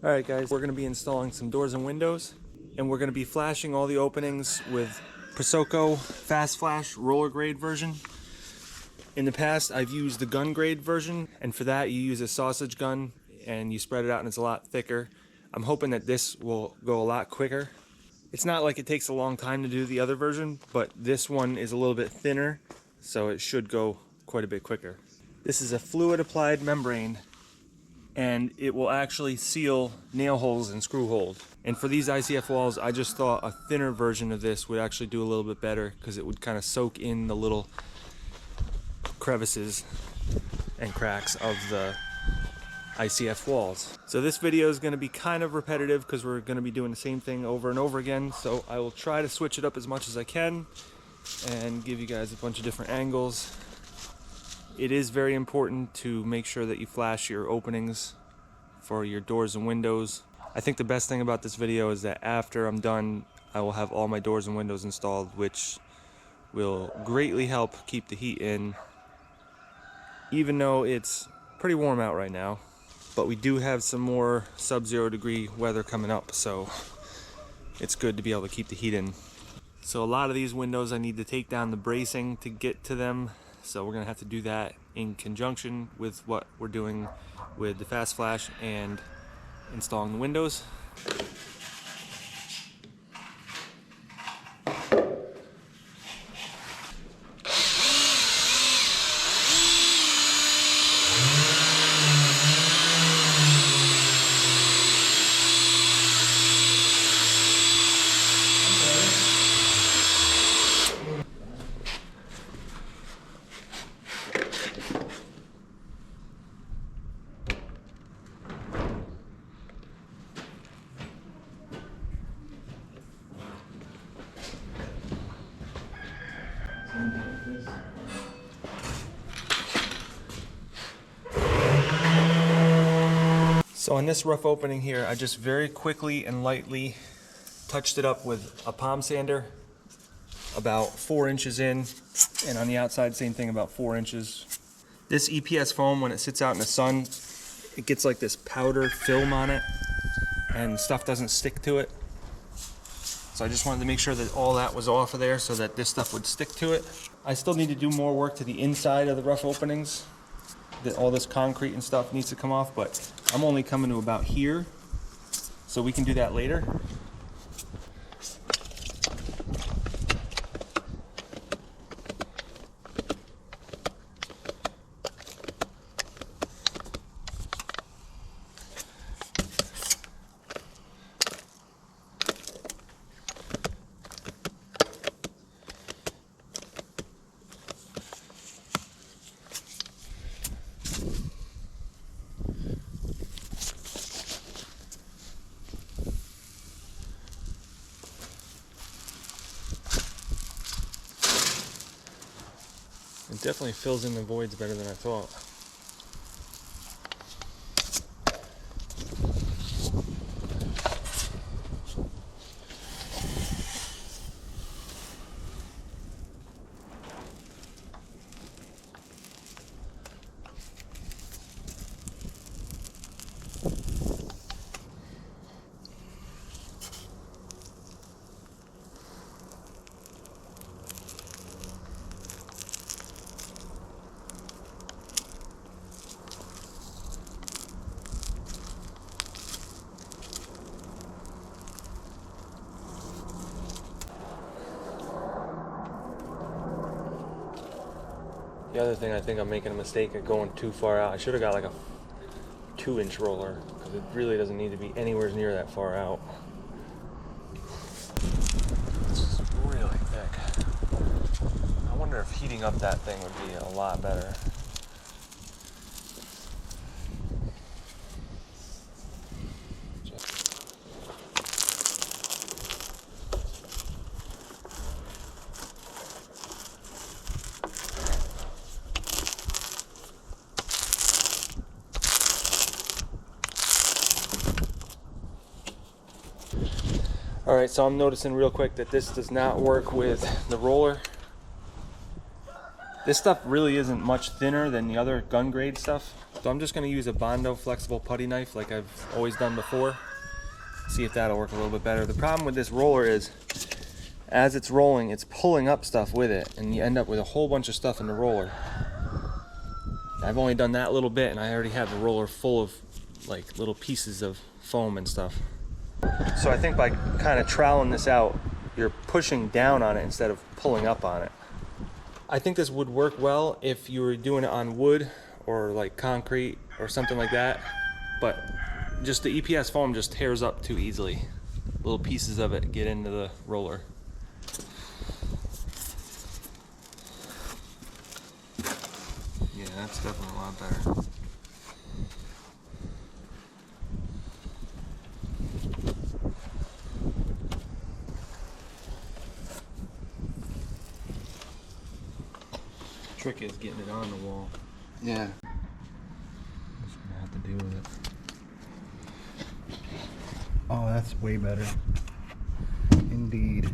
Alright guys, we're going to be installing some doors and windows, and we're going to be flashing all the openings with Prosoco Fast Flash roller grade version. In the past I've used the gun grade version, and for that you use a sausage gun and you spread it out and it's a lot thicker. I'm hoping that this will go a lot quicker. It's not like it takes a long time to do the other version, but this one is a little bit thinner, so it should go quite a bit quicker. This is a fluid applied membrane, and it will actually seal nail holes and screw holes. And for these ICF walls, I just thought a thinner version of this would actually do a little bit better, because it would kind of soak in the little crevices and cracks of the ICF walls. So this video is going to be kind of repetitive because we're going to be doing the same thing over and over again, so I will try to switch it up as much as I can and give you guys a bunch of different angles. It is very important to make sure that you flash your openings for your doors and windows. I think the best thing about this video is that after I'm done, I will have all my doors and windows installed, which will greatly help keep the heat in, even though it's pretty warm out right now. But we do have some more sub-zero degree weather coming up, so it's good to be able to keep the heat in. So a lot of these windows I need to take down the bracing to get to them, so we're gonna have to do that in conjunction with what we're doing with the Fast Flash and installing the windows. So on this rough opening here, I just very quickly and lightly touched it up with a palm sander, about 4 inches in, and on the outside same thing, about 4 inches. This EPS foam, when it sits out in the sun, it gets like this powder film on it and stuff doesn't stick to it. So I just wanted to make sure that all that was off of there so that this stuff would stick to it. I still need to do more work to the inside of the rough openings. All this concrete and stuff needs to come off, but I'm only coming to about here, so we can do that later. It definitely fills in the voids better than I thought. The other thing, I think I'm making a mistake of going too far out. I should have got like a 2-inch roller, because it really doesn't need to be anywhere near that far out. This is really thick. I wonder if heating up that thing would be a lot better. Alright, so I'm noticing real quick that this does not work with the roller. This stuff really isn't much thinner than the other gun grade stuff. So I'm just going to use a Bondo flexible putty knife like I've always done before. See if that'll work a little bit better. The problem with this roller is, as it's rolling, it's pulling up stuff with it, and you end up with a whole bunch of stuff in the roller. I've only done that little bit, and I already have the roller full of like little pieces of foam and stuff. So I think by kind of troweling this out, you're pushing down on it instead of pulling up on it. I think this would work well if you were doing it on wood or like concrete or something like that, but just the EPS foam just tears up too easily. Little pieces of it get into the roller. Yeah, that's definitely a lot better. Trick is getting it on the wall. Yeah. Just gonna have to deal with it. Oh, that's way better. Indeed.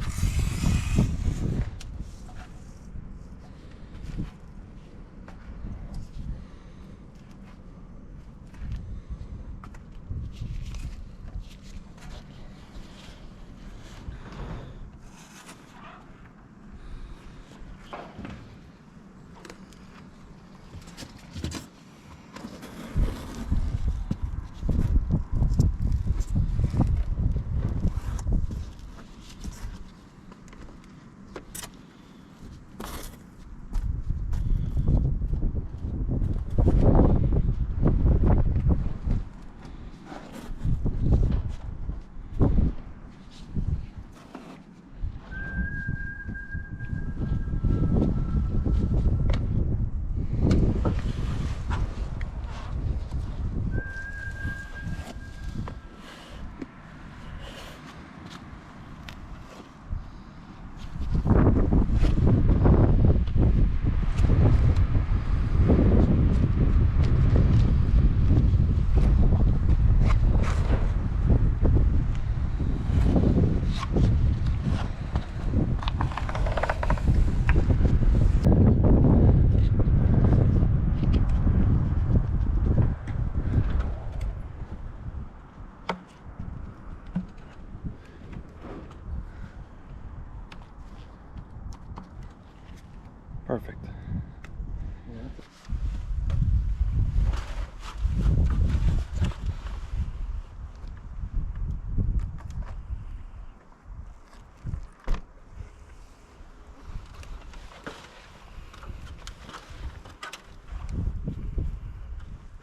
Perfect.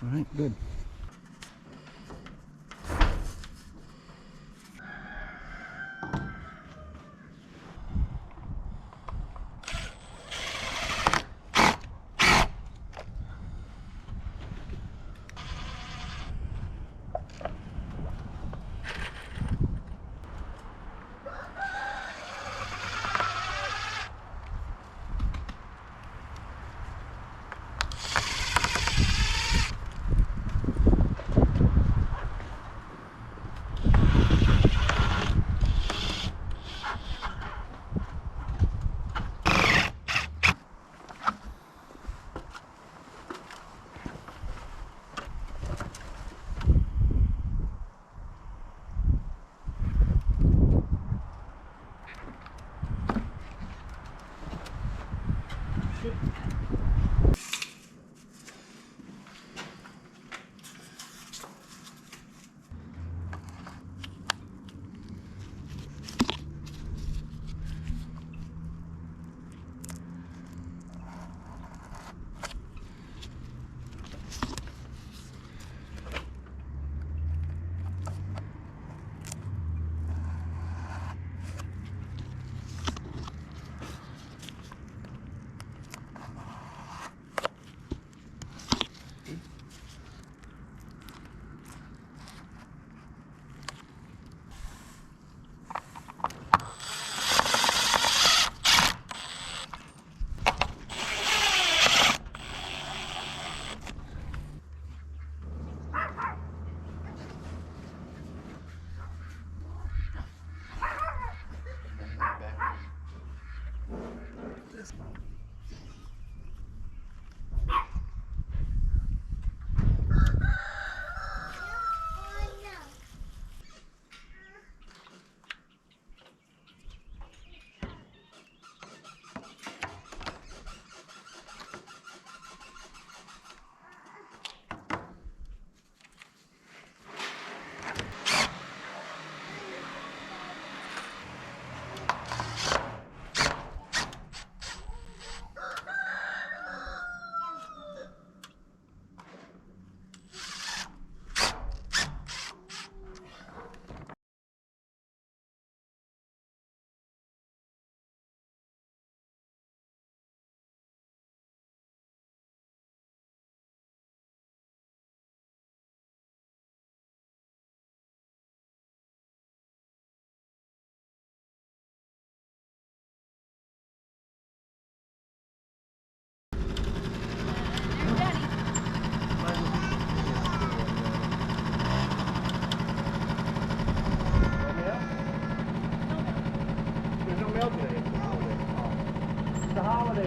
All right, good.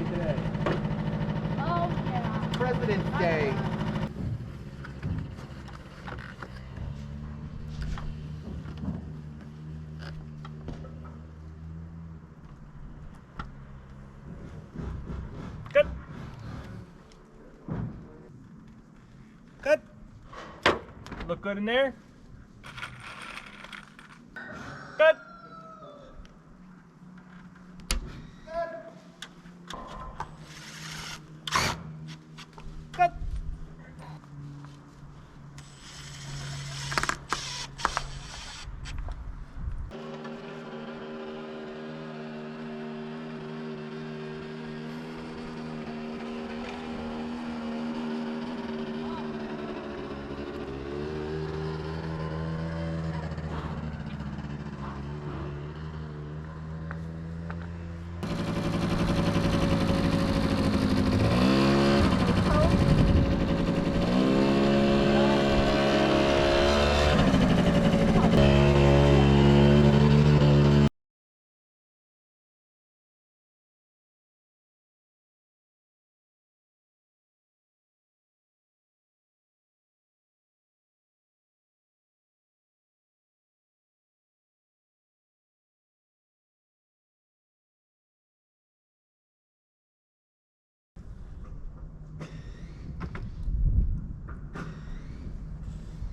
birthday today. Oh, yeah. President's Day. Good. Good. Look good in there. Good. Good.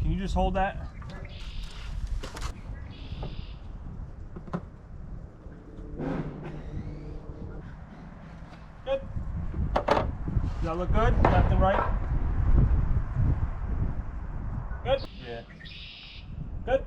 Can you just hold that? Good. Does that look good? Left and right? Good? Yeah. Good?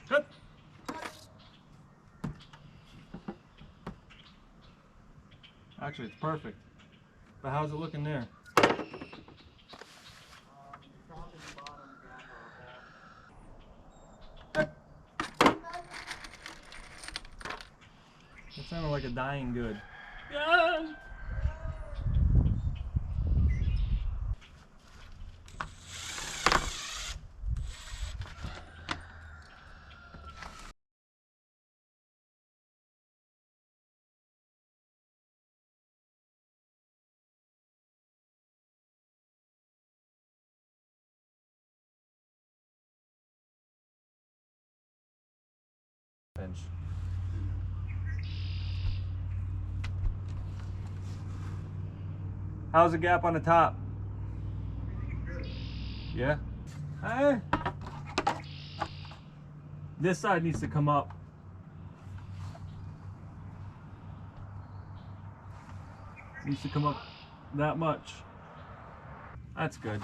Good. Actually, it's perfect. But how's it looking there? Good. It sounded like a dying good. Yeah. Bench. How's the gap on the top? Yeah? This side needs to come up. Needs to come up that much. That's good.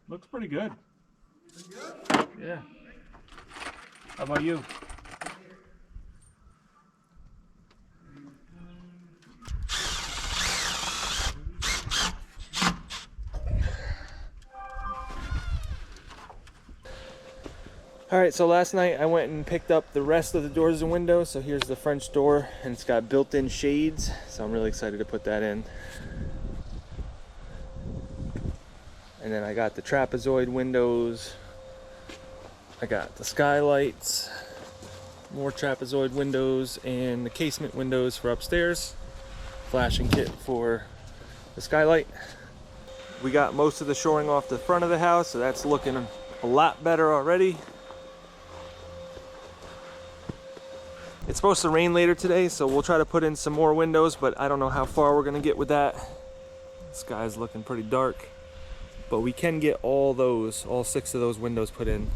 Looks pretty good. Yeah. How about you? Alright, so last night I went and picked up the rest of the doors and windows. So here's the French door, and it's got built-in shades, so I'm really excited to put that in. And then I got the trapezoid windows, I got the skylights, more trapezoid windows, and the casement windows for upstairs, flashing kit for the skylight. We got most of the shoring off the front of the house, so that's looking a lot better already. It's supposed to rain later today, so we'll try to put in some more windows, but I don't know how far we're gonna get with that. The sky's looking pretty dark, but we can get all 6 of those windows put in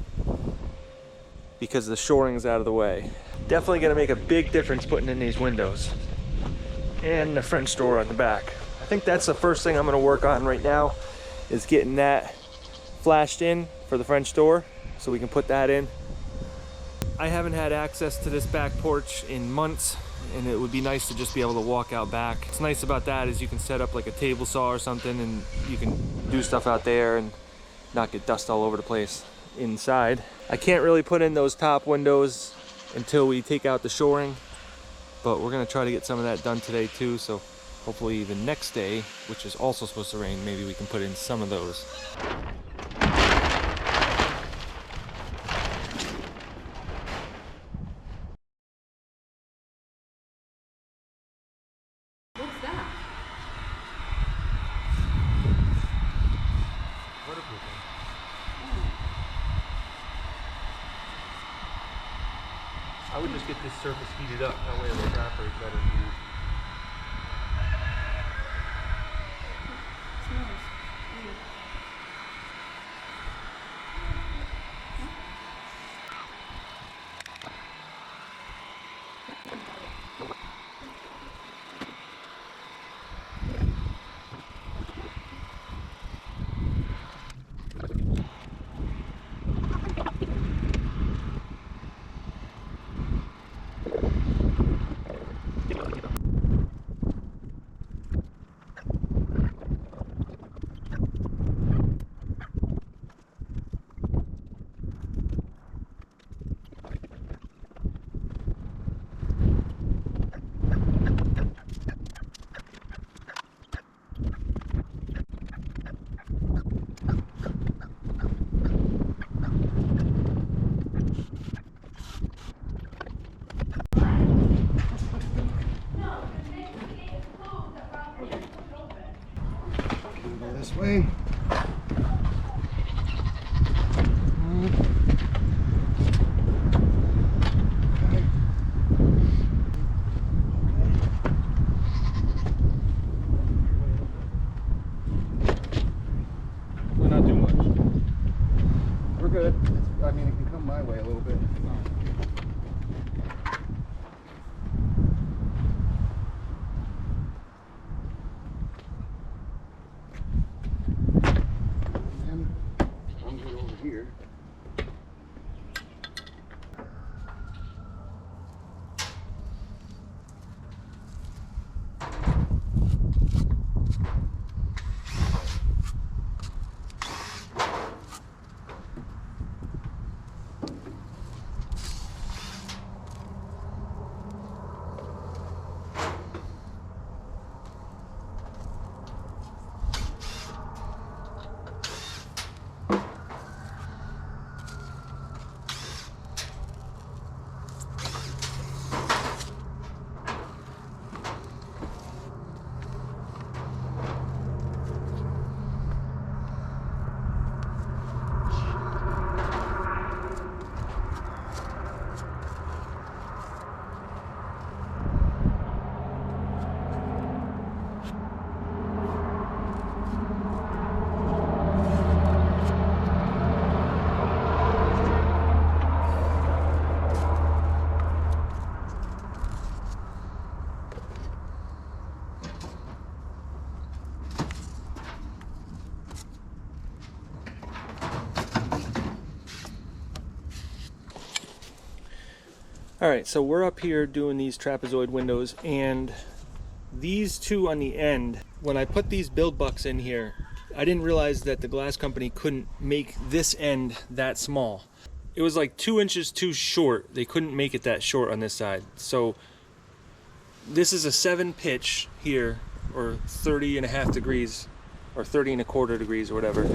because the shoring's out of the way. Definitely gonna make a big difference putting in these windows and the French door on the back. I think that's the first thing I'm gonna work on right now, is getting that flashed in for the French door so we can put that in. I haven't had access to this back porch in months, and it would be nice to just be able to walk out back. What's nice about that is you can set up like a table saw or something, and you can do stuff out there and not get dust all over the place inside. I can't really put in those top windows until we take out the shoring, but we're gonna try to get some of that done today too, so hopefully the next day, which is also supposed to rain, maybe we can put in some of those. I would just get this surface heated up, that way it'll evaporate better. This way. Not too much. We're good. I mean, it can come my way a little bit. I'm good over here. All right, so we're up here doing these trapezoid windows, and these two on the end, when I put these build bucks in here, I didn't realize that the glass company couldn't make this end that small. it was like 2 inches too short. They couldn't make it that short on this side. So this is a 7 pitch here, or 30.5 degrees, or 30.25 degrees, or whatever.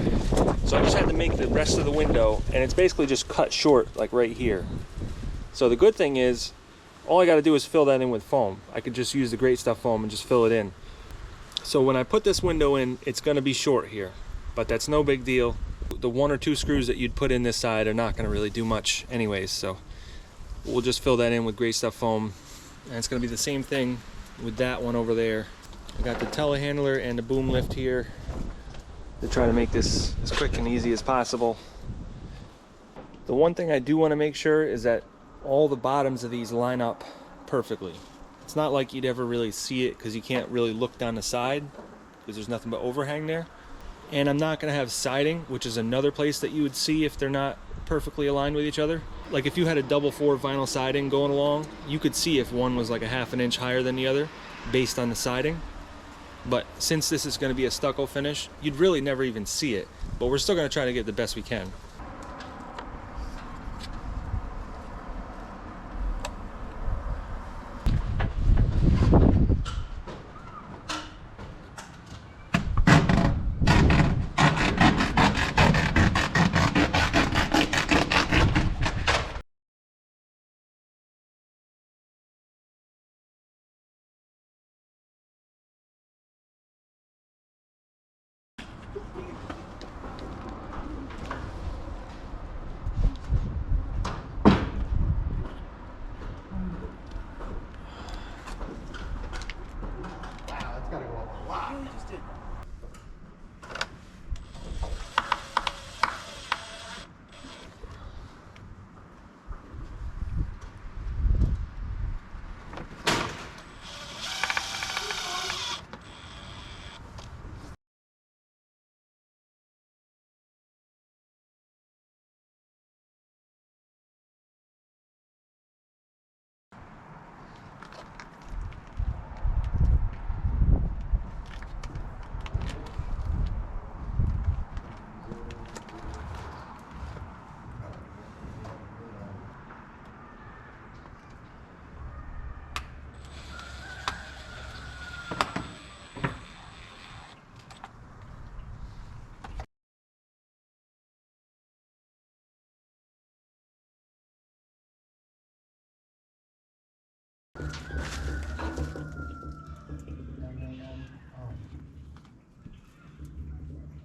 So I just had to make the rest of the window, and it's basically just cut short, like right here. So the good thing is, all I got to do is fill that in with foam. I could just use the Great Stuff foam and just fill it in. So when I put this window in, it's going to be short here, but that's no big deal. The 1 or 2 screws that you'd put in this side are not going to really do much anyways, so we'll just fill that in with Great Stuff foam. And it's going to be the same thing with that one over there. I got the telehandler and the boom lift here to try to make this as quick and easy as possible. The one thing I do want to make sure is that all the bottoms of these line up perfectly. It's not like you'd ever really see it because you can't really look down the side because there's nothing but overhang there. And I'm not going to have siding, which is another place that you would see if they're not perfectly aligned with each other. Like if you had a double 4 vinyl siding going along, you could see if one was like a 1/2 inch higher than the other based on the siding. But since this is going to be a stucco finish, you'd really never even see it. But we're still going to try to get the best we can.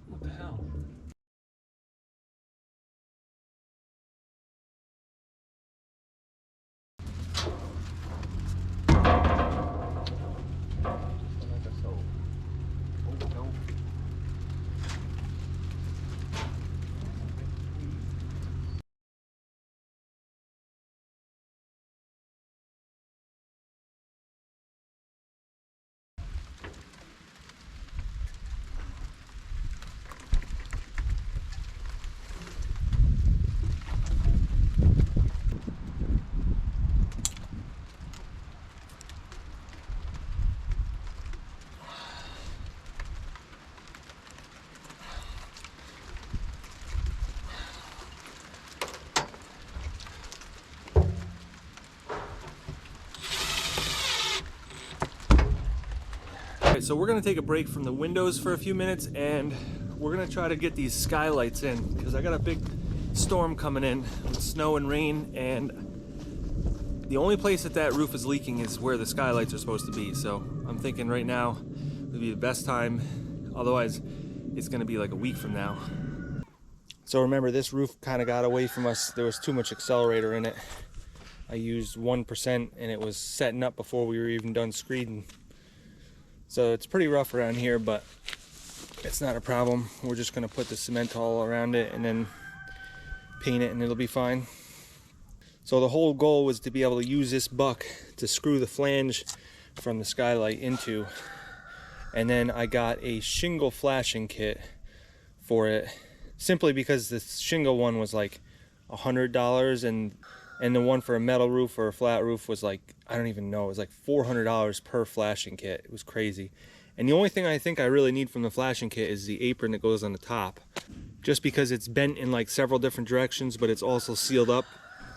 What the hell? So we're gonna take a break from the windows for a few minutes, and we're gonna try to get these skylights in because I got a big storm coming in with snow and rain, and the only place that roof is leaking is where the skylights are supposed to be. So I'm thinking right now would be the best time, otherwise it's gonna be like a week from now. So remember, this roof kind of got away from us. There was too much accelerator in it. I used 1% and it was setting up before we were even done screeding. So it's pretty rough around here, but it's not a problem. We're just gonna put the cement all around it and then paint it and it'll be fine. So the whole goal was to be able to use this buck to screw the flange from the skylight into. And then I got a shingle flashing kit for it, simply because the shingle one was like $100 and the one for a metal roof or a flat roof was like, I don't even know, it was like $400 per flashing kit. It was crazy. And the only thing I think I really need from the flashing kit is the apron that goes on the top. just because it's bent in like several different directions, but it's also sealed up.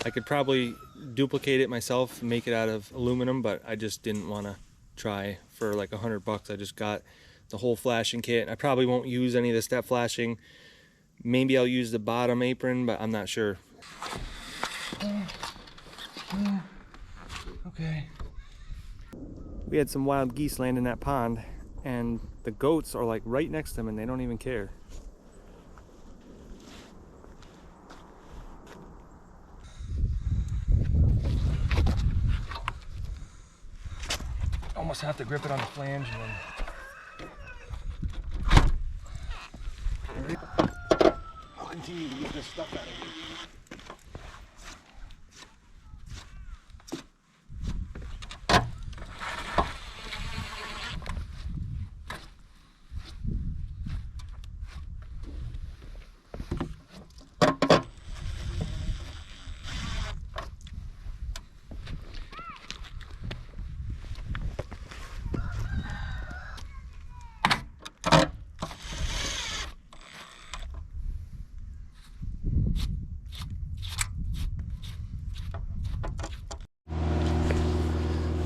I could probably duplicate it myself, make it out of aluminum, but I just didn't want to try for like $100. I just got the whole flashing kit. I probably won't use any of the step flashing. Maybe I'll use the bottom apron, but I'm not sure. Okay. We had some wild geese land in that pond, and the goats are like right next to them and they don't even care. Almost have to grip it on the flange and then... I'll continue to get this stuff out of here.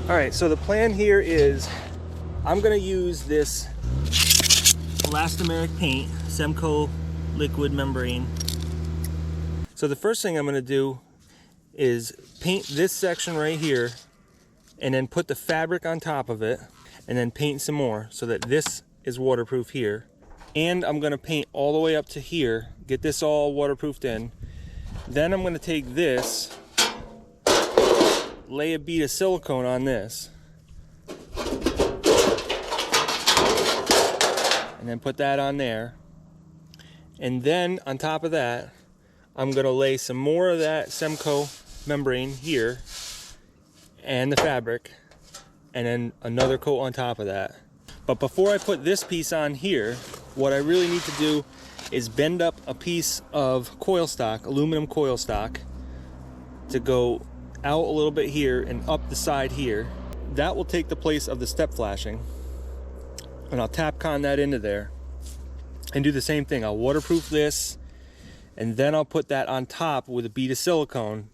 Alright, so the plan here is I'm going to use this elastomeric paint, Semco liquid membrane. So the first thing I'm going to do is paint this section right here and then put the fabric on top of it and then paint some more so that this is waterproof here. And I'm going to paint all the way up to here, get this all waterproofed in. Then I'm going to take this, lay a bead of silicone on this, and then put that on there. And then on top of that, I'm going to lay some more of that Semco membrane here and the fabric, and then another coat on top of that. But before I put this piece on here, what I really need to do is bend up a piece of coil stock, aluminum coil stock, to go out a little bit here and up the side here. That will take the place of the step flashing, and I'll tap con that into there and do the same thing. I'll waterproof this, and then I'll put that on top with a bead of silicone,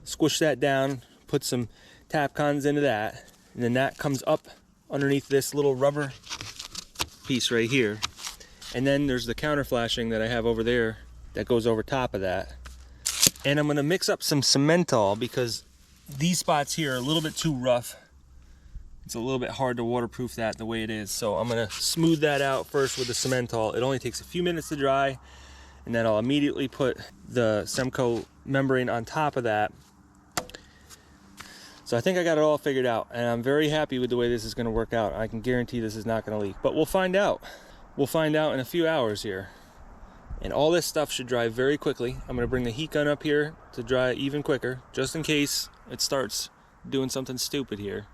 squish that down, put some tap cons into that, and then that comes up underneath this little rubber piece right here. And then there's the counter flashing that I have over there that goes over top of that. And I'm gonna mix up some Cementol because these spots here are a little bit too rough. It's a little bit hard to waterproof that the way it is. So I'm gonna smooth that out first with the Cementol. It only takes a few minutes to dry, and then I'll immediately put the Semco membrane on top of that. So I think I got it all figured out, and I'm very happy with the way this is gonna work out. I can guarantee this is not gonna leak, but we'll find out. We'll find out in a few hours here. And all this stuff should dry very quickly. I'm gonna bring the heat gun up here to dry even quicker, just in case it starts doing something stupid here.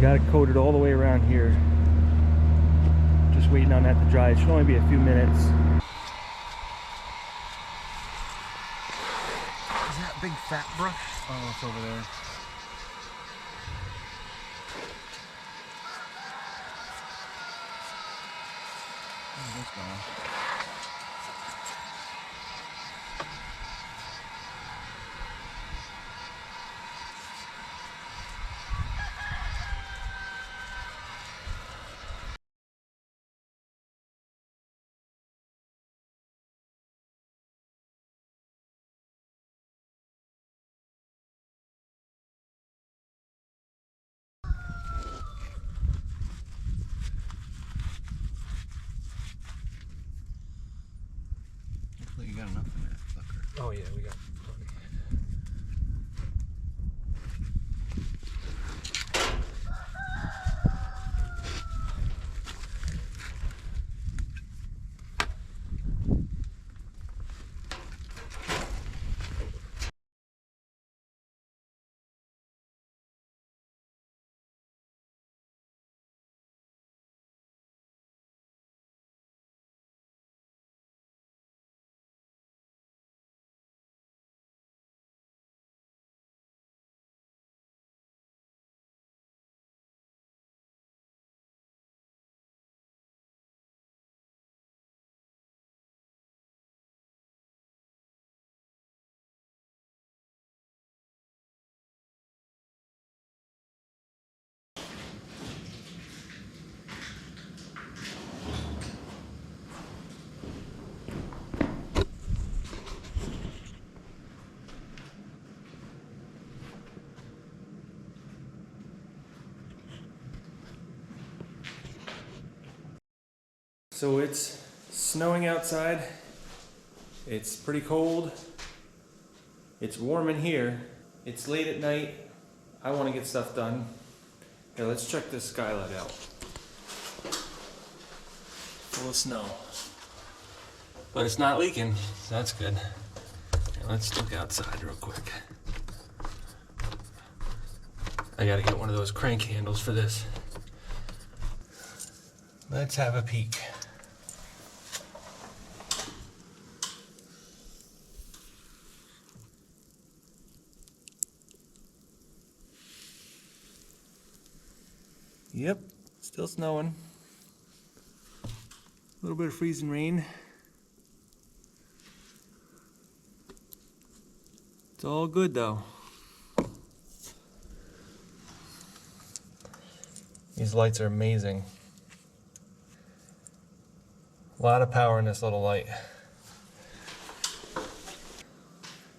got it coated all the way around here. Just waiting on that to dry. It should only be a few minutes. Is that big fat brush? Oh, it's over there. Oh, that's gone. Hopefully you got enough in that sucker. Oh yeah, we got plenty. So it's snowing outside. It's pretty cold. It's warm in here. It's late at night. I want to get stuff done. Here, let's check this skylight out. Full of snow. But it's not leaking, so that's good. Here, let's look outside real quick. I gotta get one of those crank handles for this. Let's have a peek. Yep, still snowing. A little bit of freezing rain. It's all good though. These lights are amazing. A lot of power in this little light.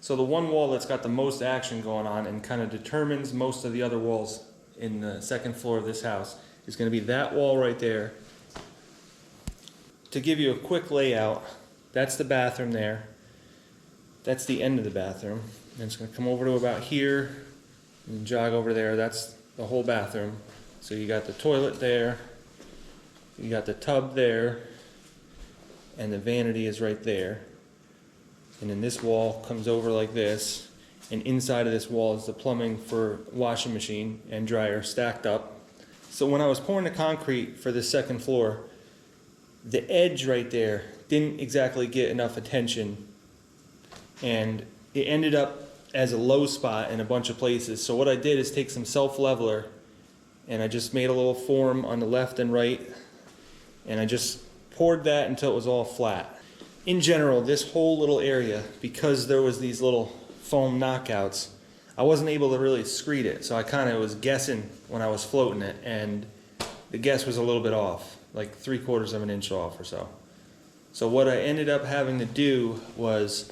So the one wall that's got the most action going on and kind of determines most of the other walls in the second floor of this house is going to be that wall right there. To give you a quick layout, that's the bathroom there. That's the end of the bathroom. And it's going to come over to about here and jog over there. That's the whole bathroom. So you got the toilet there, you got the tub there, and the vanity is right there. And then this wall comes over like this, and inside of this wall is the plumbing for washing machine and dryer stacked up. So when I was pouring the concrete for this second floor, the edge right there didn't exactly get enough attention, and it ended up as a low spot in a bunch of places. So what I did is take some self-leveler, and I just made a little form on the left and right, and I just poured that until it was all flat. In general, this whole little area, because there was these little foam knockouts, I wasn't able to really screed it, so I kind of was guessing when I was floating it, and the guess was a little bit off, like 3/4 of an inch off or so. So what I ended up having to do was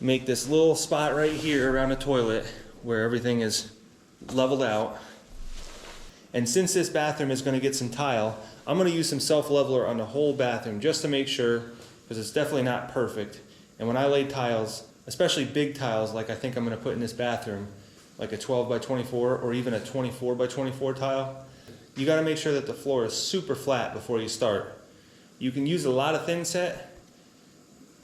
make this little spot right here around the toilet where everything is leveled out. And since this bathroom is going to get some tile, I'm going to use some self-leveler on the whole bathroom just to make sure, because it's definitely not perfect. And when I lay tiles, especially big tiles like I think I'm going to put in this bathroom, like a 12 by 24 or even a 24 by 24 tile, you got to make sure that the floor is super flat before you start. You can use a lot of thin set,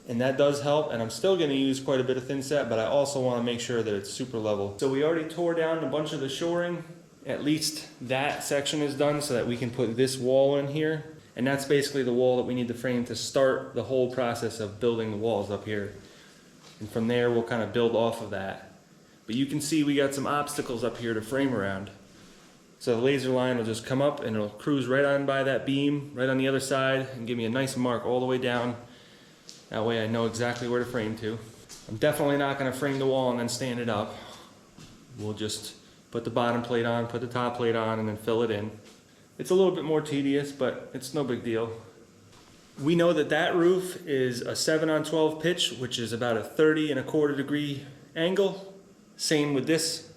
and that does help, and I'm still going to use quite a bit of thin set, but I also want to make sure that it's super level. So we already tore down a bunch of the shoring at least that section is done so that we can put this wall in here. And that's basically the wall that we need to frame to start the whole process of building the walls up here. And from there, we'll kind of build off of that. But you can see we got some obstacles up here to frame around. So the laser line will just come up and it'll cruise right on by that beam, right on the other side, and give me a nice mark all the way down. That way I know exactly where to frame to. I'm definitely not going to frame the wall and then stand it up. We'll just put the bottom plate on, put the top plate on, and then fill it in. It's a little bit more tedious, but it's no big deal. We know that that roof is a 7/12 pitch, which is about a 30¼ degree angle. Same with this.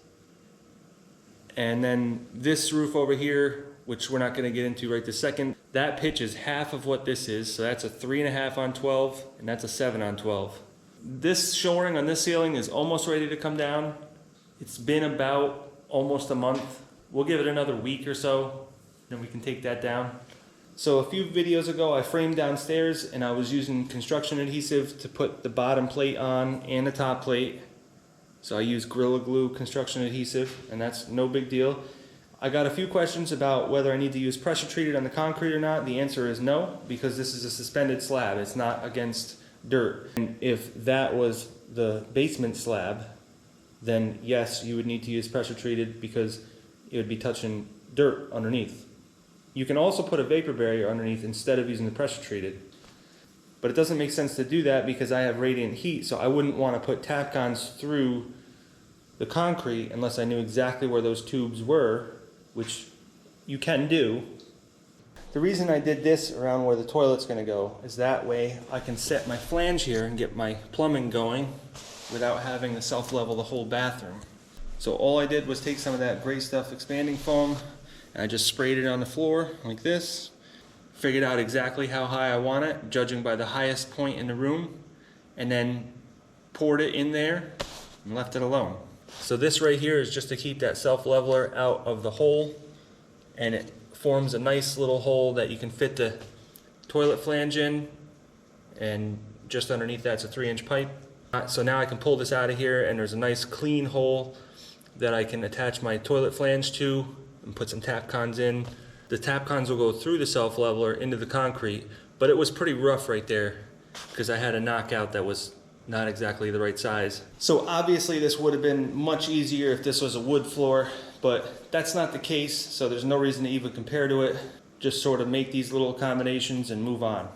And then this roof over here, which we're not going to get into right this second, that pitch is half of what this is. So that's a 3.5/12, and that's a 7/12. This shoring on this ceiling is almost ready to come down. It's been about almost a month. We'll give it another week or so, then we can take that down. So a few videos ago I framed downstairs and I was using construction adhesive to put the bottom plate on and the top plate. So I use Gorilla Glue construction adhesive, and that's no big deal. I got a few questions about whether I need to use pressure treated on the concrete or not. The answer is no, because this is a suspended slab. It's not against dirt. And if that was the basement slab, then yes, you would need to use pressure treated because it would be touching dirt underneath. You can also put a vapor barrier underneath instead of using the pressure treated. But it doesn't make sense to do that because I have radiant heat, so I wouldn't want to put Tapcons through the concrete unless I knew exactly where those tubes were, which you can do. The reason I did this around where the toilet's going to go is that way I can set my flange here and get my plumbing going without having to self-level the whole bathroom. So all I did was take some of that Gray Stuff expanding foam and I just sprayed it on the floor like this. Figured out exactly how high I want it, judging by the highest point in the room, and then poured it in there and left it alone. So this right here is just to keep that self-leveler out of the hole, and it forms a nice little hole that you can fit the toilet flange in, and just underneath that's a 3-inch pipe. So now I can pull this out of here and there's a nice clean hole that I can attach my toilet flange to and put some Tapcons in. The Tapcons will go through the self-leveler into the concrete, but it was pretty rough right there because I had a knockout that was not exactly the right size. So obviously this would have been much easier if this was a wood floor, but that's not the case, so there's no reason to even compare to it. Just sort of make these little accommodations and move on.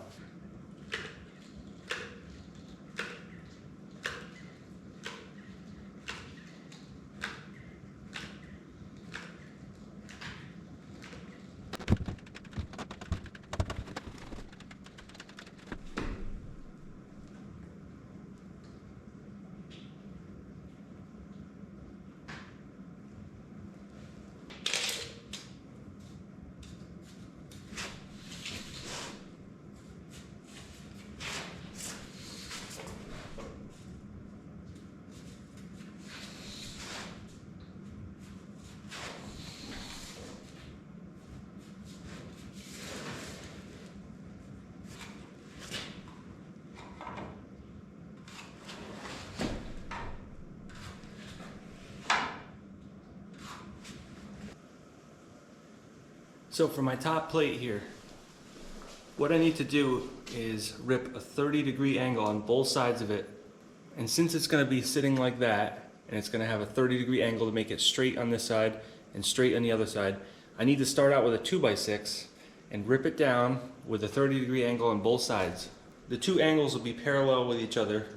So for my top plate here, what I need to do is rip a 30-degree angle on both sides of it. And since it's going to be sitting like that, and it's going to have a 30-degree angle to make it straight on this side and straight on the other side, I need to start out with a 2x6 and rip it down with a 30-degree angle on both sides. The two angles will be parallel with each other,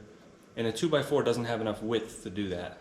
and a 2x4 doesn't have enough width to do that.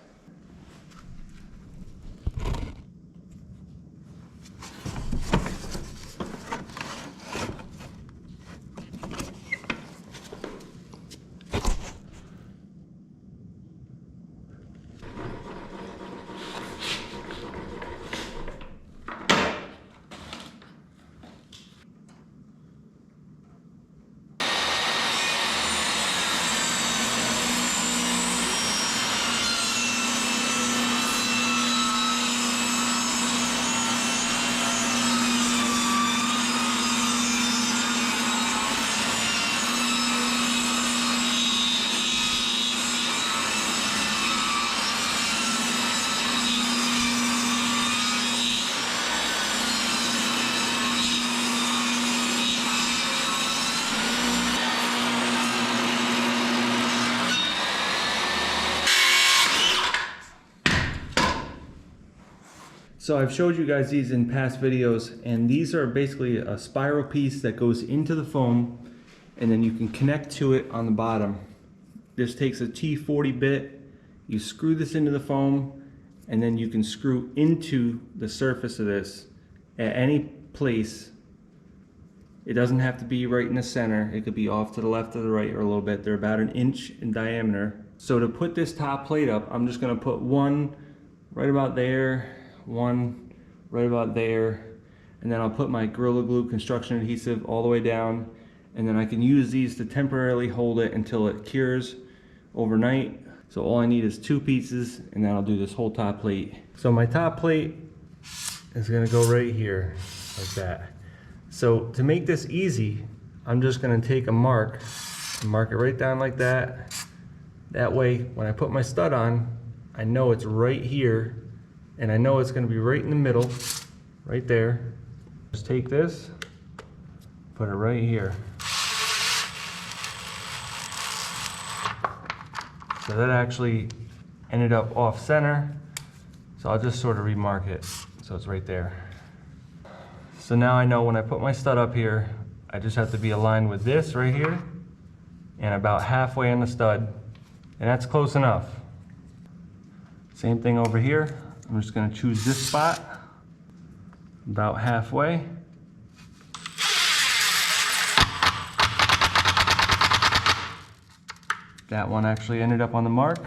So I've showed you guys these in past videos, and these are basically a spiral piece that goes into the foam, and then you can connect to it on the bottom. This takes a T40 bit, you screw this into the foam, and then you can screw into the surface of this at any place. It doesn't have to be right in the center, it could be off to the left or the right or a little bit. They're about 1 inch in diameter. So to put this top plate up, I'm just going to put one right about there, one right about there, and then I'll put my Gorilla Glue construction adhesive all the way down, and then I can use these to temporarily hold it until it cures overnight. So all I need is 2 pieces, and then I'll do this whole top plate. So my top plate is going to go right here like that. So to make this easy, I'm just going to take a mark and mark it right down like that. That way when I put my stud on, I know it's right here, and I know it's going to be right in the middle, right there. Just take this, put it right here. So that actually ended up off center, so I'll just sort of remark it so it's right there. So now I know when I put my stud up here, I just have to be aligned with this right here and about halfway in the stud, and that's close enough. Same thing over here. I'm just going to choose this spot about halfway. That one actually ended up on the mark.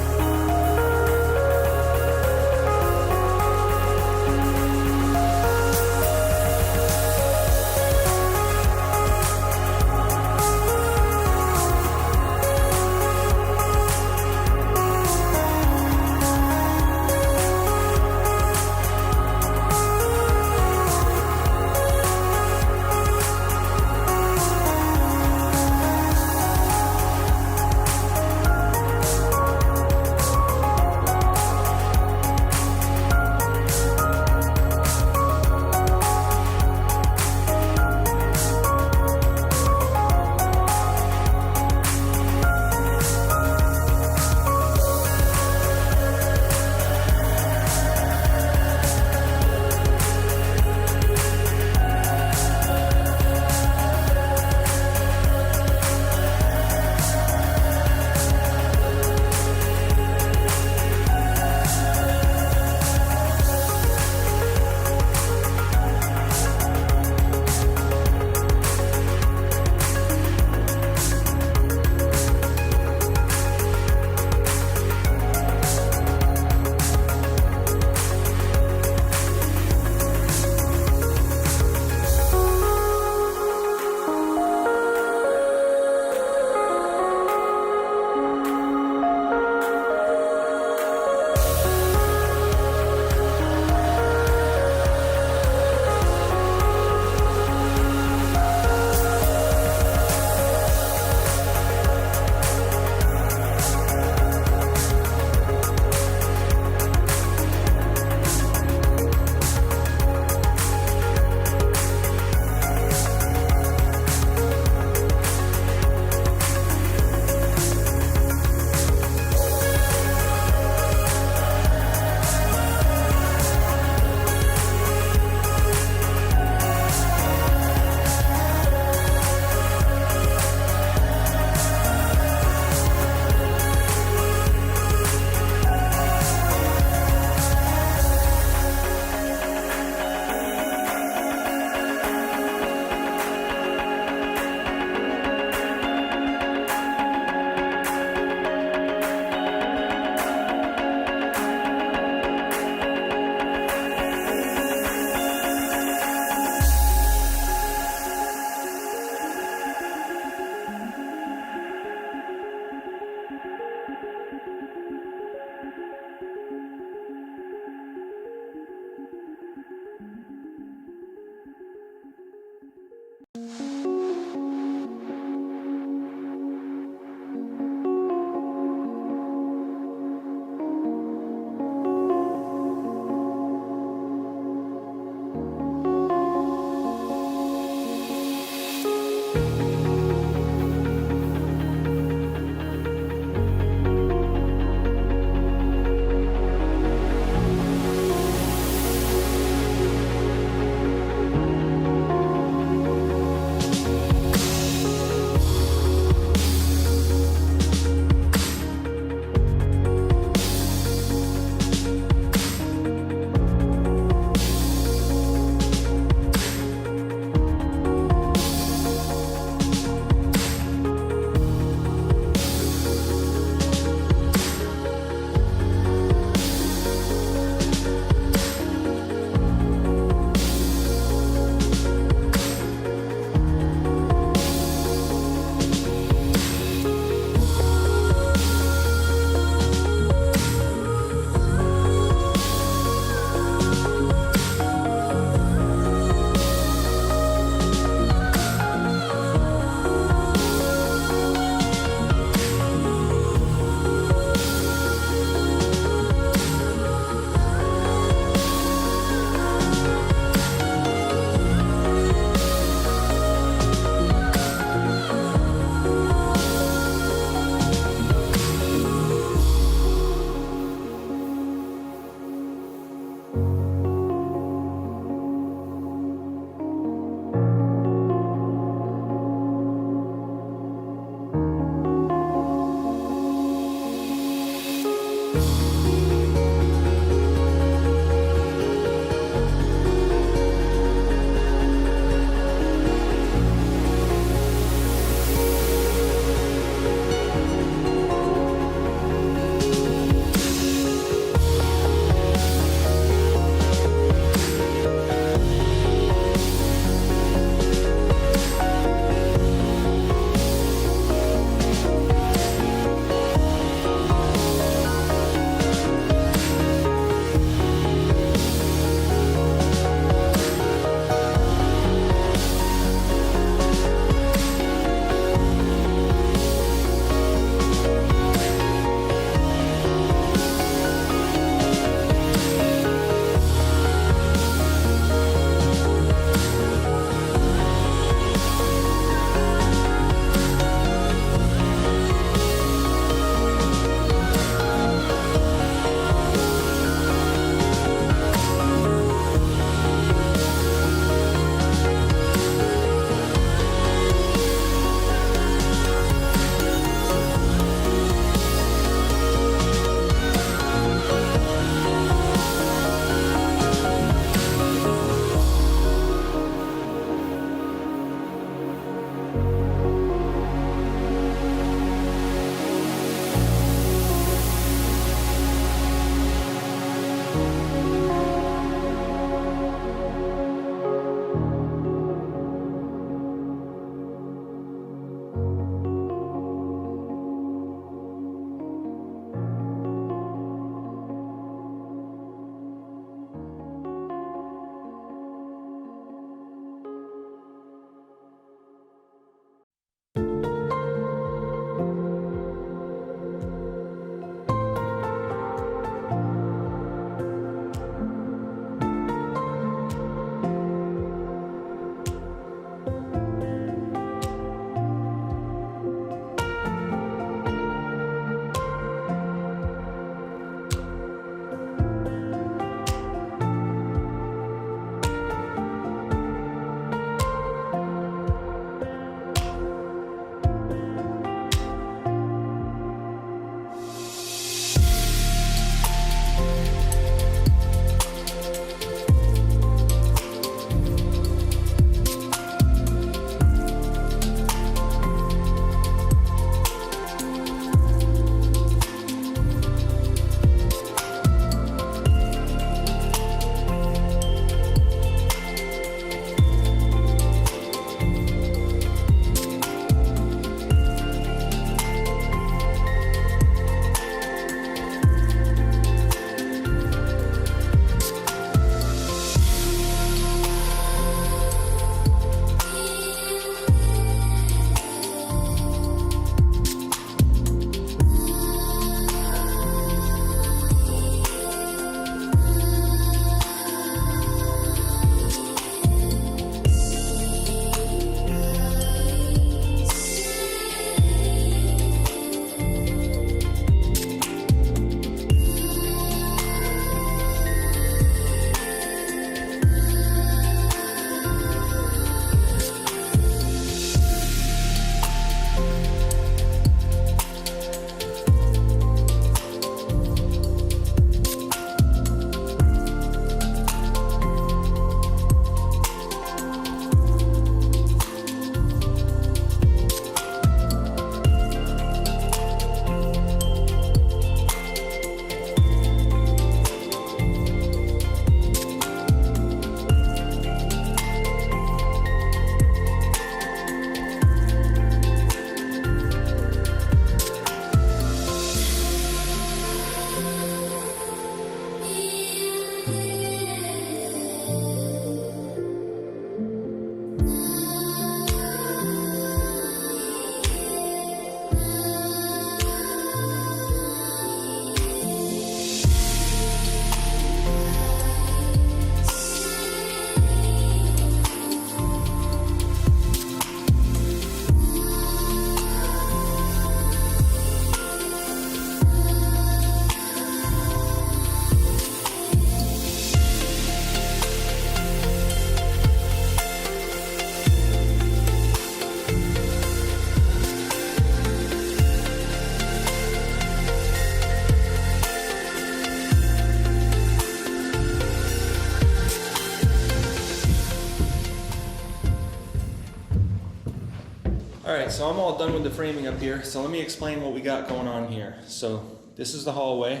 All right, so I'm all done with the framing up here. So let me explain what we got going on here. So this is the hallway.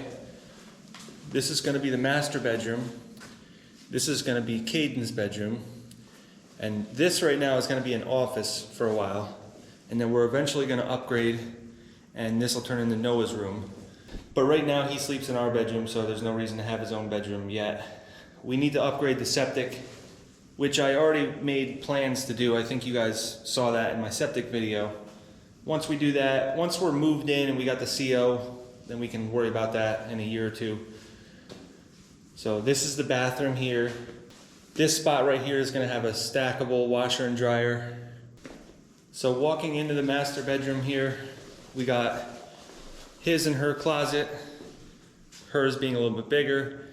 This is gonna be the master bedroom. This is gonna be Caden's bedroom. And this right now is gonna be an office for a while. And then we're eventually gonna upgrade and this will turn into Noah's room. But right now he sleeps in our bedroom, so there's no reason to have his own bedroom yet. We need to upgrade the septic, which I already made plans to do. I think you guys saw that in my septic video. Once we do that, once we're moved in and we got the CO, then we can worry about that in a year or two. So this is the bathroom here. This spot right here is gonna have a stackable washer and dryer. So walking into the master bedroom here, we got his and her closet, hers being a little bit bigger,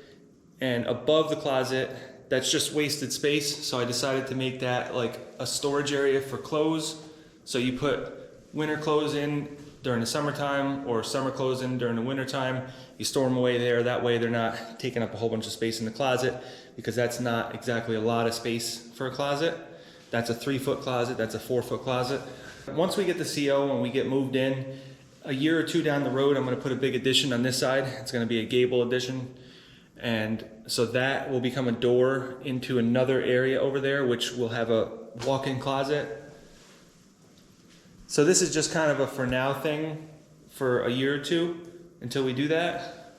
and above the closet, that's just wasted space, so I decided to make that like a storage area for clothes. So you put winter clothes in during the summertime or summer clothes in during the winter time. You store them away there, that way they're not taking up a whole bunch of space in the closet, because that's not exactly a lot of space for a closet. That's a 3-foot closet, that's a 4-foot closet. Once we get the CO and we get moved in, a year or two down the road, I'm gonna put a big addition on this side. It's gonna be a gable addition. And so that will become a door into another area over there, which will have a walk-in closet. So this is just kind of a for now thing for a year or two until we do that.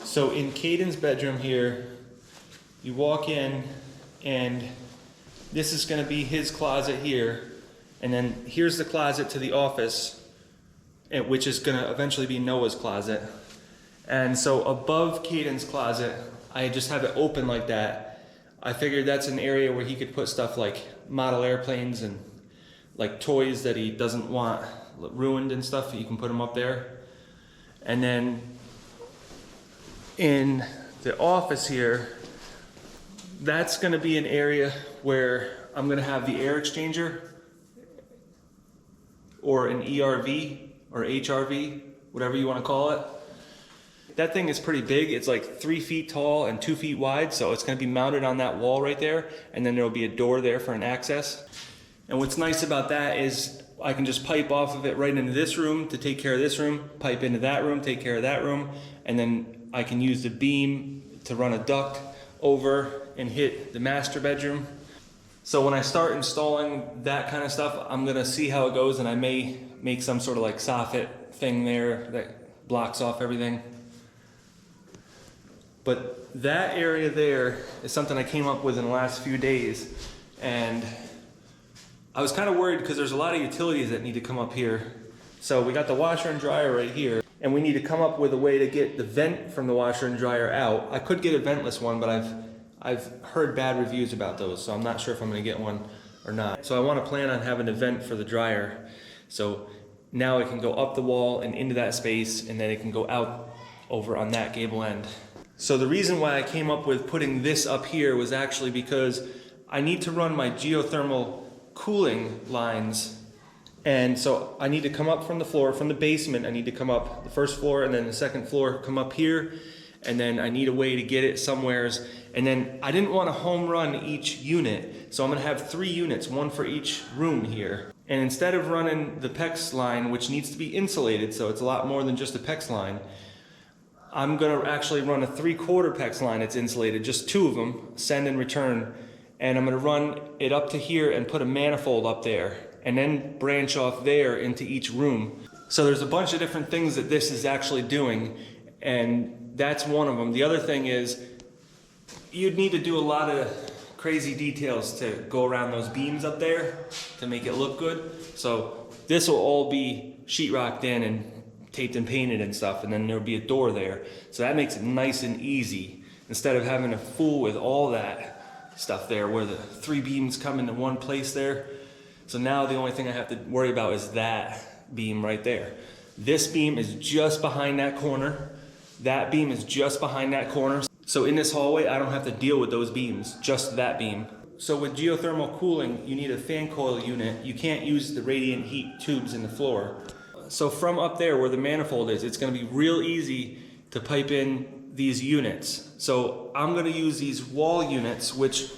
So in Caden's bedroom here, you walk in and this is gonna be his closet here. And then here's the closet to the office, which is gonna eventually be Noah's closet. And so above Caden's closet, I just have it open like that. I figured that's an area where he could put stuff like model airplanes and like toys that he doesn't want ruined and stuff. You can put them up there. And then in the office here, that's gonna be an area where I'm gonna have the air exchanger or an ERV or HRV, whatever you wanna call it. That thing is pretty big. It's like 3 feet tall and 2 feet wide, so it's gonna be mounted on that wall right there, and then there'll be a door there for an access. And what's nice about that is I can just pipe off of it right into this room to take care of this room, pipe into that room, take care of that room, and then I can use the beam to run a duct over and hit the master bedroom. So when I start installing that kind of stuff, I'm gonna see how it goes, and I may make some sort of like soffit thing there that blocks off everything. But that area there is something I came up with in the last few days, and I was kind of worried because there's a lot of utilities that need to come up here. So we got the washer and dryer right here, and we need to come up with a way to get the vent from the washer and dryer out. I could get a ventless one, but I've heard bad reviews about those, so I'm not sure if I'm gonna get one or not. So I wanna plan on having a vent for the dryer. So now it can go up the wall and into that space, and then it can go out over on that gable end. So the reason why I came up with putting this up here was actually because I need to run my geothermal cooling lines. And so I need to come up from the floor, from the basement, I need to come up the first floor, and then the second floor, come up here, and then I need a way to get it somewheres. And then I didn't want to home run each unit, so I'm gonna have 3 units, one for each room here. And instead of running the PEX line, which needs to be insulated, so it's a lot more than just a PEX line, I'm gonna actually run a 3/4 PEX line that's insulated, just 2 of them, send and return. And I'm gonna run it up to here and put a manifold up there, and then branch off there into each room. So there's a bunch of different things that this is actually doing, and that's one of them. The other thing is, you'd need to do a lot of crazy details to go around those beams up there to make it look good. So this will all be sheetrocked in and taped and painted and stuff, and then there'll be a door there. So that makes it nice and easy, instead of having to fool with all that stuff there where the 3 beams come into one place there. So now the only thing I have to worry about is that beam right there. This beam is just behind that corner. That beam is just behind that corner. So in this hallway, I don't have to deal with those beams, just that beam. So with geothermal cooling, you need a fan coil unit. You can't use the radiant heat tubes in the floor. So from up there where the manifold is, it's gonna be real easy to pipe in these units. So I'm gonna use these wall units, which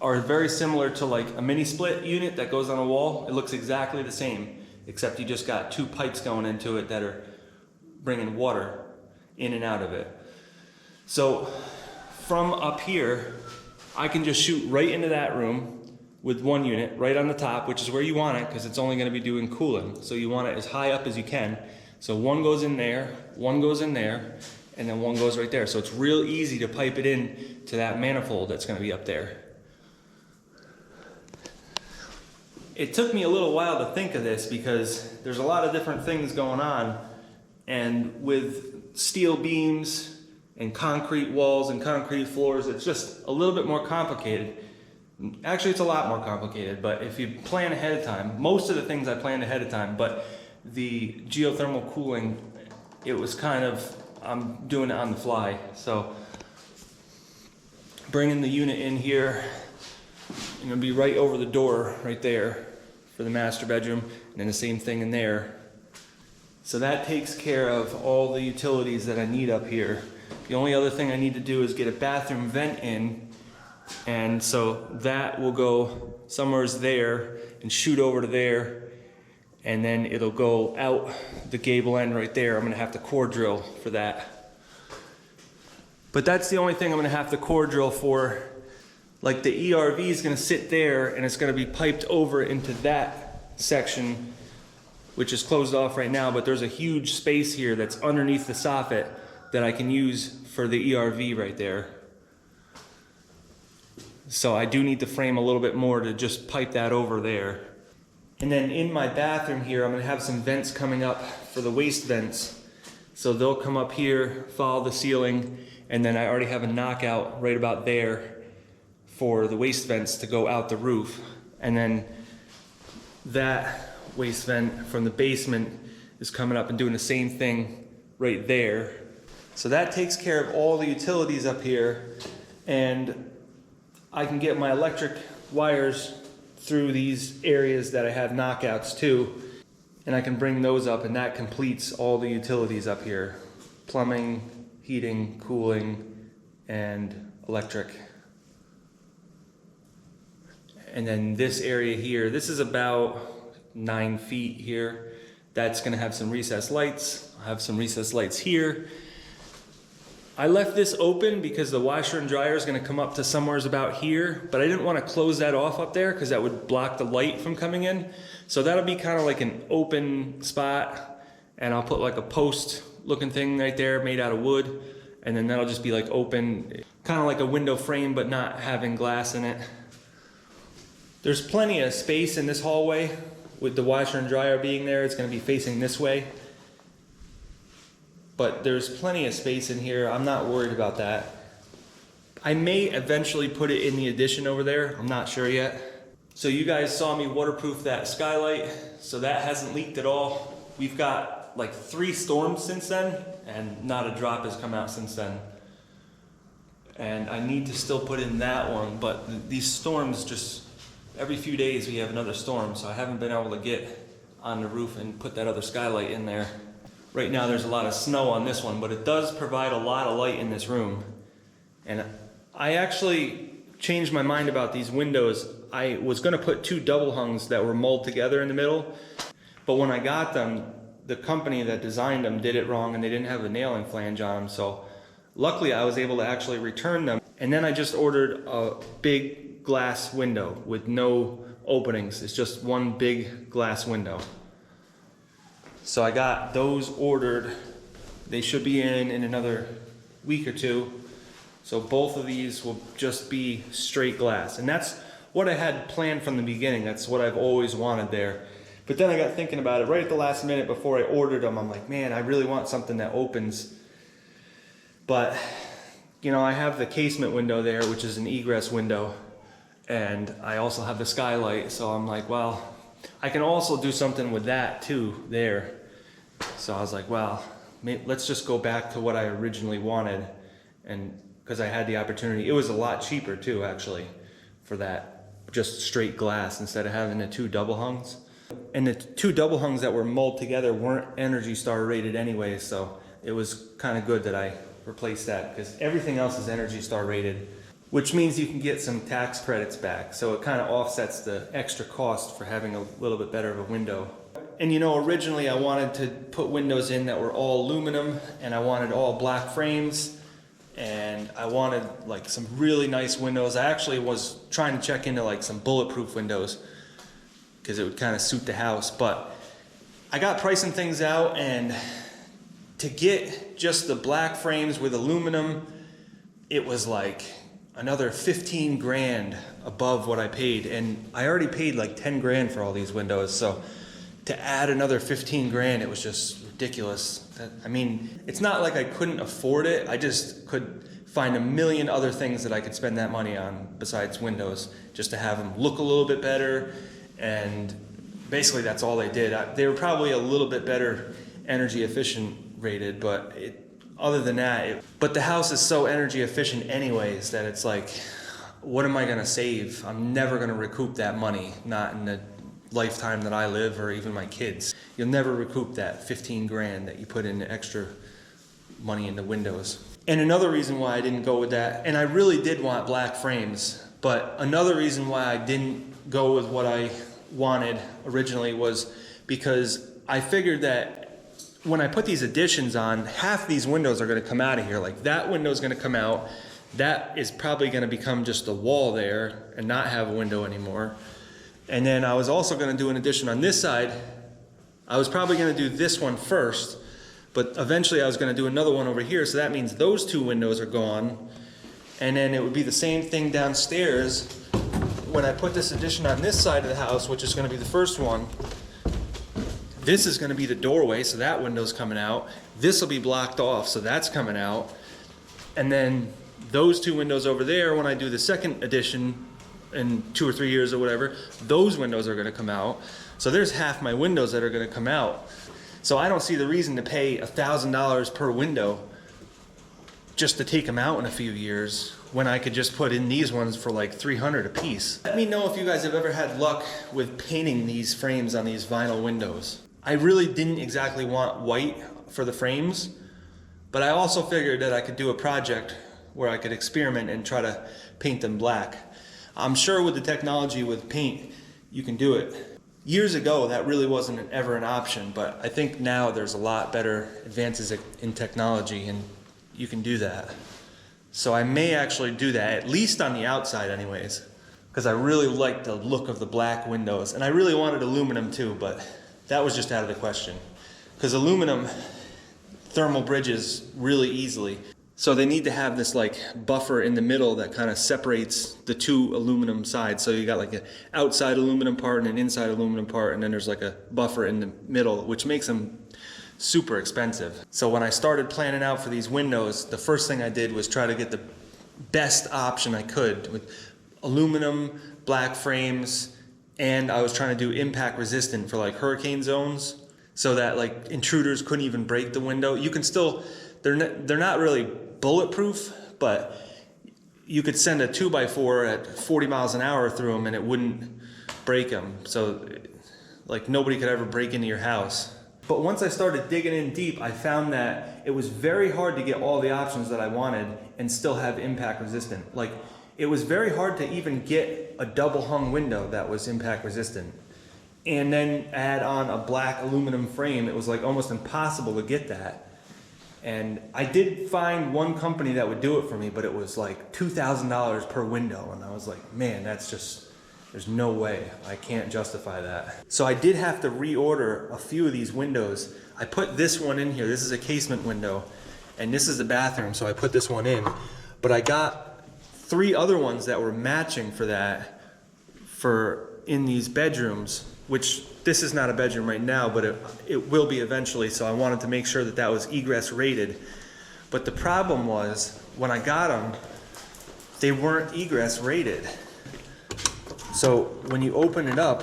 are very similar to like a mini split unit that goes on a wall. It looks exactly the same, except you just got 2 pipes going into it that are bringing water in and out of it. So from up here, I can just shoot right into that room with 1 unit right on the top, which is where you want it because it's only going to be doing cooling. So you want it as high up as you can. So 1 goes in there, 1 goes in there, and then 1 goes right there. So it's real easy to pipe it in to that manifold that's going to be up there. It took me a little while to think of this because there's a lot of different things going on, and with steel beams and concrete walls and concrete floors, it's just a little bit more complicated. Actually, it's a lot more complicated, but if you plan ahead of time, most of the things I planned ahead of time, but the geothermal cooling, it was kind of, I'm doing it on the fly. So bringing the unit in here, I'm gonna be right over the door right there for the master bedroom, and then the same thing in there. So that takes care of all the utilities that I need up here. The only other thing I need to do is get a bathroom vent in, and so that will go somewheres there and shoot over to there, and then it'll go out the gable end right there. I'm gonna have to core drill for that. But that's the only thing I'm gonna have to core drill for. Like the ERV is gonna sit there and it's gonna be piped over into that section, which is closed off right now, but there's a huge space here that's underneath the soffit that I can use for the ERV right there. So I do need to frame a little bit more to just pipe that over there. And then in my bathroom here, I'm gonna have some vents coming up for the waste vents. So they'll come up here, follow the ceiling, and then I already have a knockout right about there for the waste vents to go out the roof. And then that waste vent from the basement is coming up and doing the same thing right there. So that takes care of all the utilities up here, and I can get my electric wires through these areas that I have knockouts too, and I can bring those up, and that completes all the utilities up here: plumbing, heating, cooling, and electric. And then this area here, this is about 9 feet here. That's gonna have some recessed lights. I have some recessed lights here. I left this open because the washer and dryer is gonna come up to somewheres about here, but I didn't wanna close that off up there because that would block the light from coming in. So that'll be kind of like an open spot, and I'll put like a post looking thing right there made out of wood, and then that'll just be like open, kind of like a window frame, but not having glass in it. There's plenty of space in this hallway with the washer and dryer being there. It's gonna be facing this way. But there's plenty of space in here. I'm not worried about that. I may eventually put it in the addition over there. I'm not sure yet. So you guys saw me waterproof that skylight, so that hasn't leaked at all. We've got like 3 storms since then, and not a drop has come out since then. And I need to still put in that one, but these storms just, every few days we have another storm, so I haven't been able to get on the roof and put that other skylight in there. Right now there's a lot of snow on this one, but it does provide a lot of light in this room. And I actually changed my mind about these windows. I was gonna put 2 double hungs that were molded together in the middle, but when I got them, the company that designed them did it wrong and they didn't have a nailing flange on them. So luckily I was able to actually return them. And then I just ordered a big glass window with no openings. It's just one big glass window. So I got those ordered. They should be in another week or 2. So both of these will just be straight glass. And that's what I had planned from the beginning. That's what I've always wanted there. But then I got thinking about it right at the last minute before I ordered them. I'm like, man, I really want something that opens. But, you know, I have the casement window there, which is an egress window. And I also have the skylight. So I'm like, well, I can also do something with that too there. So I was like, well, let's just go back to what I originally wanted. And because I had the opportunity, it was a lot cheaper too, actually, for that just straight glass instead of having the 2 double hungs. And the 2 double hungs that were molded together weren't Energy Star rated anyway, so it was kind of good that I replaced that because everything else is Energy Star rated. which means you can get some tax credits back. So it kind of offsets the extra cost for having a little bit better of a window. And you know, originally I wanted to put windows in that were all aluminum, and I wanted all black frames, and I wanted like some really nice windows. I actually was trying to check into like some bulletproof windows because it would kind of suit the house, but I got pricing things out, and to get just the black frames with aluminum, it was like another 15 grand above what I paid, and I already paid like 10 grand for all these windows, so to add another 15 grand, it was just ridiculous. I mean, it's not like I couldn't afford it, I just could find a million other things that I could spend that money on besides windows, just to have them look a little bit better, and basically that's all they did. They were probably a little bit better energy efficient rated, but other than that, but the house is so energy efficient anyways that it's like, what am I gonna save? I'm never gonna recoup that money, not in the lifetime that I live, or even my kids. You'll never recoup that 15 grand that you put in extra money into windows. And another reason why I didn't go with that, and I really did want black frames, but another reason why I didn't go with what I wanted originally was because I figured that when I put these additions on, half these windows are gonna come out of here. Like that window's gonna come out, that is probably gonna become just a wall there and not have a window anymore. And then I was also gonna do an addition on this side. I was probably gonna do this one first, but eventually I was gonna do another one over here, so that means those two windows are gone. And then it would be the same thing downstairs. When I put this addition on this side of the house, which is gonna be the first one, this is gonna be the doorway, so that window's coming out. This will be blocked off, so that's coming out. And then those two windows over there, when I do the second addition, in 2 or 3 years or whatever, those windows are gonna come out. So there's half my windows that are gonna come out. So I don't see the reason to pay $1,000 per window just to take them out in a few years when I could just put in these ones for like $300 a piece. Let me know if you guys have ever had luck with painting these frames on these vinyl windows. I really didn't exactly want white for the frames, but I also figured that I could do a project where I could experiment and try to paint them black. I'm sure with the technology with paint, you can do it. Years ago, that really wasn't ever an option, but I think now there's a lot better advances in technology and you can do that. So I may actually do that, at least on the outside anyways, because I really like the look of the black windows. And I really wanted aluminum too, but that was just out of the question. Because aluminum thermal bridges really easily. So they need to have this like buffer in the middle that kind of separates the two aluminum sides. So you got like an outside aluminum part and an inside aluminum part, and then there's like a buffer in the middle, which makes them super expensive. So when I started planning out for these windows, the first thing I did was try to get the best option I could with aluminum, black frames, and I was trying to do impact resistant for like hurricane zones so that like intruders couldn't even break the window. You can still, they're not really bulletproof, but you could send a 2x4 at 40 miles an hour through them and it wouldn't break them. So like nobody could ever break into your house. But once I started digging in deep, I found that it was very hard to get all the options that I wanted and still have impact resistant. Like it was very hard to even get a double hung window that was impact resistant. And then add on a black aluminum frame, it was like almost impossible to get that. And I did find one company that would do it for me, but it was like $2,000 per window. And I was like, man, that's just, there's no way. I can't justify that. So I did have to reorder a few of these windows. I put this one in here. This is a casement window. And this is the bathroom, so I put this one in. But I got 3 other ones that were matching for that for in these bedrooms, which this is not a bedroom right now, but it will be eventually, so I wanted to make sure that that was egress rated. But the problem was, when I got them, they weren't egress rated. So when you open it up,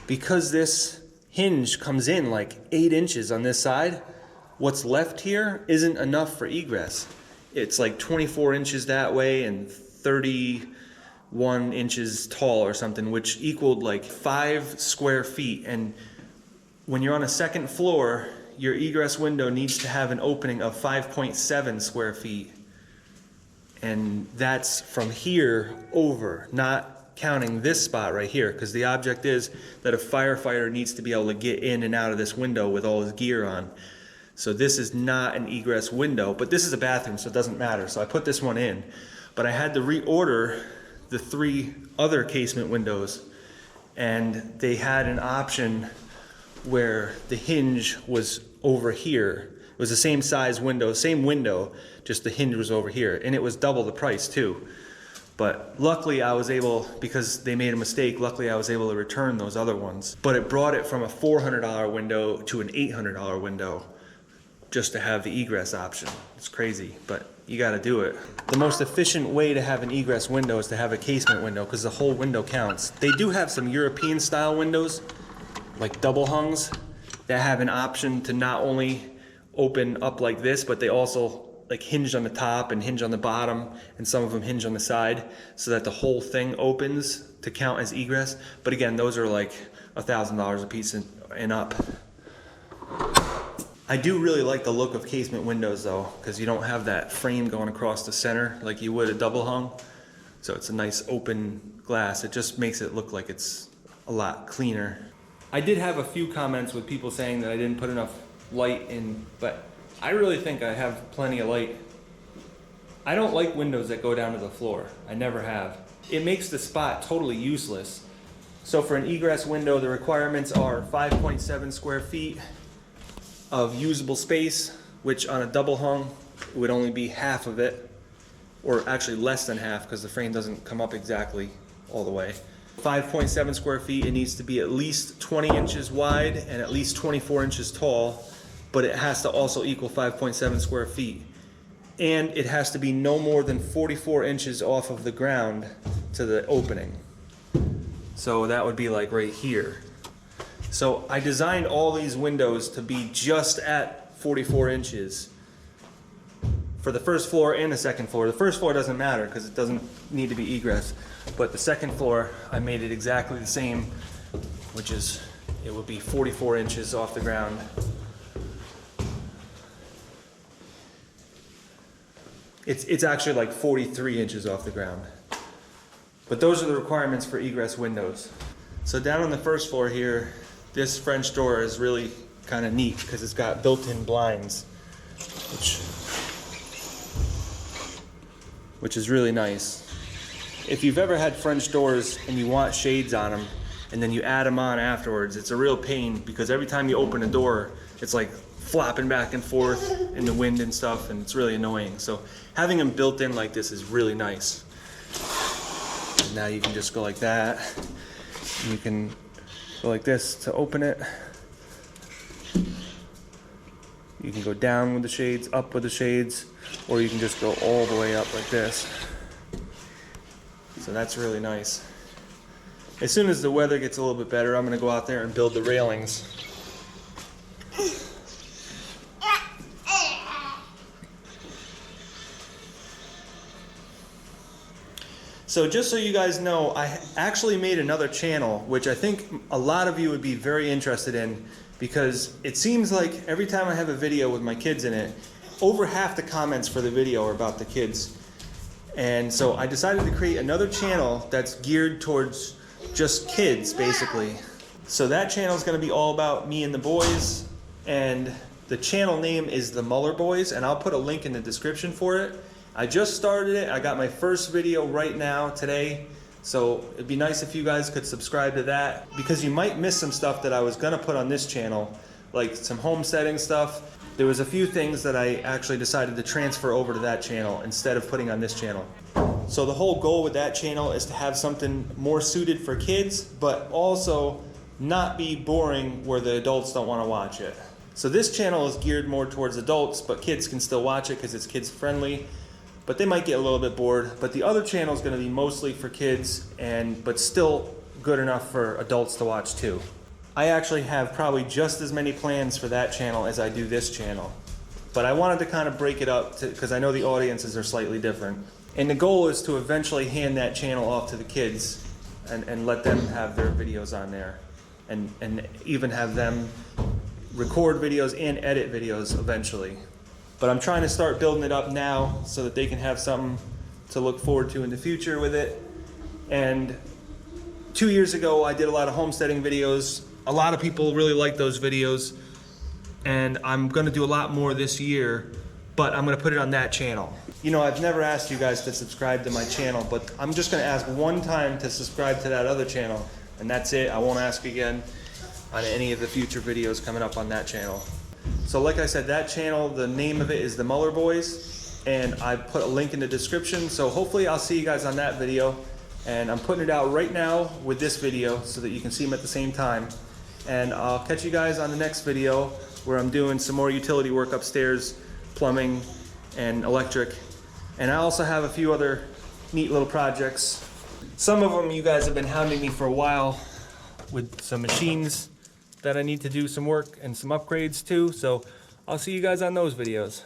because this hinge comes in like 8 inches on this side, what's left here isn't enough for egress. It's like 24 inches that way and 31 inches tall or something, which equaled like 5 square feet. And when you're on a second floor, your egress window needs to have an opening of 5.7 square feet. And that's from here over, not counting this spot right here, because the object is that a firefighter needs to be able to get in and out of this window with all his gear on. So this is not an egress window, but this is a bathroom, so it doesn't matter. So I put this one in, but I had to reorder the 3 other casement windows, and they had an option where the hinge was over here. It was the same size window, same window, just the hinge was over here, and it was double the price too. But luckily I was able, because they made a mistake, luckily I was able to return those other ones. But it brought it from a $400 window to an $800 window just to have the egress option. It's crazy, but you gotta do it. The most efficient way to have an egress window is to have a casement window, because the whole window counts. They do have some European style windows, like double hungs, that have an option to not only open up like this, but they also like hinge on the top and hinge on the bottom, and some of them hinge on the side, so that the whole thing opens to count as egress. But again, those are like $1,000 a piece and up. I do really like the look of casement windows though, because you don't have that frame going across the center like you would a double hung. So it's a nice open glass. It just makes it look like it's a lot cleaner. I did have a few comments with people saying that I didn't put enough light in, but I really think I have plenty of light. I don't like windows that go down to the floor. I never have. It makes the spot totally useless. So for an egress window, the requirements are 5.7 square feet of usable space, which on a double hung would only be half of it, or actually less than half, because the frame doesn't come up exactly all the way. 5.7 square feet, it needs to be at least 20 inches wide and at least 24 inches tall, but it has to also equal 5.7 square feet. And it has to be no more than 44 inches off of the ground to the opening. So that would be like right here. So I designed all these windows to be just at 44 inches for the first floor and the second floor. The first floor doesn't matter because it doesn't need to be egress, but the second floor I made it exactly the same, which is it would be 44 inches off the ground. It's actually like 43 inches off the ground. But those are the requirements for egress windows. So down on the first floor here, this French door is really kind of neat because it's got built-in blinds, which is really nice. If you've ever had French doors and you want shades on them and then you add them on afterwards, it's a real pain because every time you open a door, it's like flopping back and forth in the wind and stuff, and it's really annoying. So having them built in like this is really nice. And now you can just go like that. You can go like this to open it. You can go down with the shades, up with the shades, or you can just go all the way up like this. So that's really nice. As soon as the weather gets a little bit better, I'm going to go out there and build the railings. So just so you guys know, I actually made another channel, which I think a lot of you would be very interested in, because it seems like every time I have a video with my kids in it, over half the comments for the video are about the kids. And so I decided to create another channel that's geared towards just kids, basically. So that channel is going to be all about me and the boys, and the channel name is The Muller Boys, and I'll put a link in the description for it. I just started it. I got my first video right now today, so it'd be nice if you guys could subscribe to that, because you might miss some stuff that I was gonna put on this channel, like some homesteading stuff. There was a few things that I actually decided to transfer over to that channel instead of putting on this channel. So the whole goal with that channel is to have something more suited for kids, but also not be boring where the adults don't want to watch it. So this channel is geared more towards adults, but kids can still watch it because it's kids friendly. But they might get a little bit bored. But the other channel is going to be mostly for kids, but still good enough for adults to watch too. I actually have probably just as many plans for that channel as I do this channel. But I wanted to kind of break it up because I know the audiences are slightly different. And the goal is to eventually hand that channel off to the kids and let them have their videos on there. And even have them record videos and edit videos eventually. But I'm trying to start building it up now so that they can have something to look forward to in the future with it. And 2 years ago, I did a lot of homesteading videos. A lot of people really like those videos, and I'm gonna do a lot more this year, but I'm gonna put it on that channel. You know, I've never asked you guys to subscribe to my channel, but I'm just gonna ask one time to subscribe to that other channel, and that's it. I won't ask again on any of the future videos coming up on that channel. So like I said, that channel, the name of it is the Muller Boys, and I put a link in the description, so hopefully I'll see you guys on that video. And I'm putting it out right now with this video so that you can see them at the same time. And I'll catch you guys on the next video where I'm doing some more utility work upstairs, plumbing and electric. And I also have a few other neat little projects. Some of them you guys have been hounding me for a while with some machines that I need to do some work and some upgrades to. So I'll see you guys on those videos.